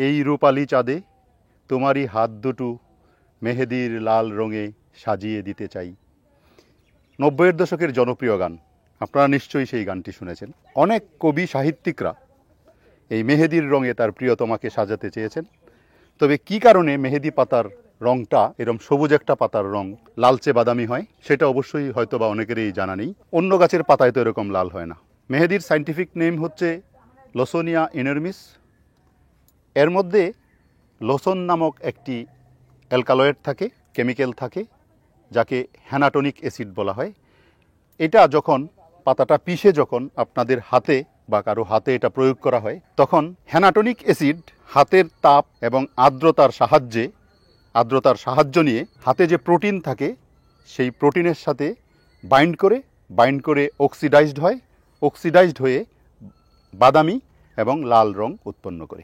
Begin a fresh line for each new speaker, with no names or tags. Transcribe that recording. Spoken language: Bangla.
এই রূপালী চাঁদে তোমারই হাত দুটো মেহেদির লাল রঙে সাজিয়ে দিতে চাই। 90-এর দশকের জনপ্রিয় গান, আপনারা নিশ্চয়ই সেই গানটি শুনেছেন। অনেক কবি সাহিত্যিকরা এই মেহেদির রঙে তার প্রিয়তমাকে সাজাতে চেয়েছেন। তবে কি কারণে মেহেদি পাতার রঙটা এরম সবুজ একটা পাতার রং লালচে বাদামি হয় সেটা অবশ্যই হয়তো বা অনেকেরই জানা নেই। অন্য গাছের পাতায় তো এরকম লাল হয় না। মেহেদির সায়েন্টিফিক নেম হচ্ছে লোসোনিয়া ইনরমিস। এর মধ্যে লোসন নামক একটি অ্যালকালয়েড থাকে, কেমিক্যাল থাকে, যাকে হ্যানাটোনিক অ্যাসিড বলা হয়। এটা যখন পাতাটা পিষে যখন আপনাদের হাতে বা কারো হাতে এটা প্রয়োগ করা হয়, তখন হ্যানাটোনিক অ্যাসিড হাতের তাপ এবং আর্দ্রতার সাহায্য নিয়ে হাতে যে প্রোটিন থাকে সেই প্রোটিনের সাথে বাইন্ড করে অক্সিডাইজড হয়ে বাদামি এবং লাল রং উৎপন্ন করে।